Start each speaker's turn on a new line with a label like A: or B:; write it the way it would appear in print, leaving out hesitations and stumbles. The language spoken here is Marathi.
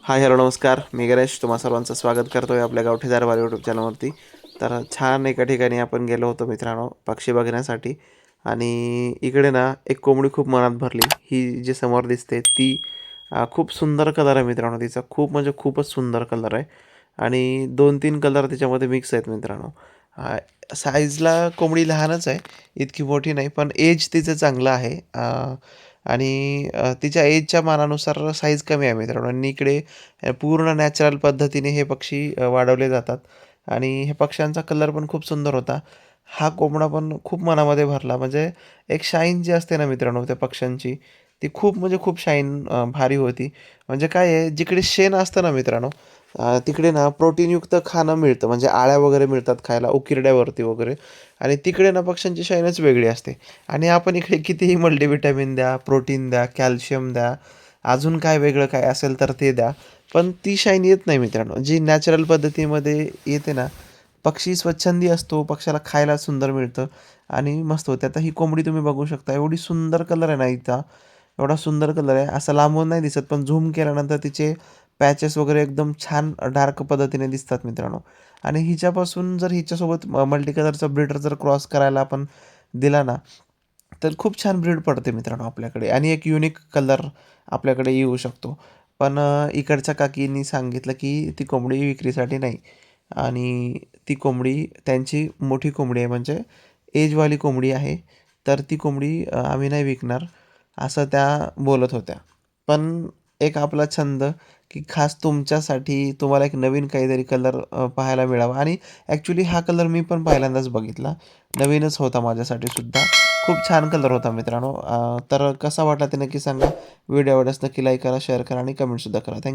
A: हाय हॅलो नमस्कार. मी गणेश तुम्हा सर्वांचं स्वागत करतोय आपल्या गावठी दरबार यूट्यूब चॅनलवरती. तर छान एका ठिकाणी आपण गेलो होतो मित्रांनो पक्षी बघण्यासाठी. आणि इकडे ना एक कोंबडी खूप मनात भरली. ही जी समोर दिसते ती खूप सुंदर कलर आहे मित्रांनो. तिचा खूप म्हणजे खूपच सुंदर कलर आहे. आणि 2-3 कलर त्याच्यामध्ये मिक्स आहेत मित्रांनो. साईजला कोंबडी लहानच आहे, इतकी मोठी नाही, पण एज तिचं चांगलं आहे. आणि तिच्या एजच्या मानानुसार साईज कमी आहे मित्रांनो. आणि इकडे पूर्ण नॅचरल पद्धतीने हे पक्षी वाढवले जातात. आणि हे पक्ष्यांचा कलर पण खूप सुंदर होता. हा कोंबडा पण खूप मनामध्ये भरला. म्हणजे एक शाईन जी असते ना मित्रांनो त्या पक्ष्यांची, ती खूप म्हणजे खूप शाईन भारी होती. म्हणजे काय आहे, जिकडे शेण असतं ना मित्रांनो, तिकडे ना प्रोटीनयुक्त खाणं मिळतं. म्हणजे अळ्या वगैरे मिळतात खायला उकिरड्यावरती वगैरे. आणि तिकडे ना पक्ष्यांची शाईनच वेगळी असते. आणि आपण इकडे कितीही मल्टीव्हिटॅमिन द्या, प्रोटीन द्या, कॅल्शियम द्या, अजून काय वेगळं काय असेल तर ते द्या, पण ती शाईन येत नाही मित्रांनो. जी नॅचरल पद्धतीमध्ये येते ना, पक्षी स्वच्छंदी असतो, पक्षाला खायला सुंदर मिळतं आणि मस्त होते. आता ही कोंबडी तुम्ही बघू शकता, एवढी सुंदर कलर आहे ना हिचा, एवढा सुंदर कलर आहे. असं लांबून नाही दिसत, पण झूम केल्यानंतर तिचे पॅचेस वगैरे एकदम छान डार्क पद्धतीने दिसतात मित्रांनो. आणि हिच्यापासून जर हिच्यासोबत मल्टी कलरचा ब्रीडर जर क्रॉस करायला आपण दिला ना, तर खूप छान ब्रीड पडते मित्रांनो आपल्याकडे. आणि एक युनिक कलर आपल्याकडे येऊ शकतो. पण इकडच्या काकींनी सांगितलं की ती कोंबडी विक्रीसाठी नाही. आणि ती कोंबडी त्यांची मोठी कोंबडी आहे, म्हणजे एजवाली कोंबडी आहे. तर ती कोंबडी आम्ही नाही विकणार, असं त्या बोलत होत्या. पण एक आपला छंद, की खास तुमच्यासाठी तुम्हाला एक नवीन काहीतरी कलर पाहायला मिळावा. आणि ॲक्च्युली हा कलर मी पण पहिल्यांदाच बघितला. नवीनच होता माझ्यासाठी सुद्धा. खूप छान कलर होता मित्रांनो. तर कसा वाटला ते नक्की सांगा. व्हिडिओ आवडल्यास नक्की लाईक करा, शेअर करा आणि कमेंटसुद्धा करा. थँक्यू.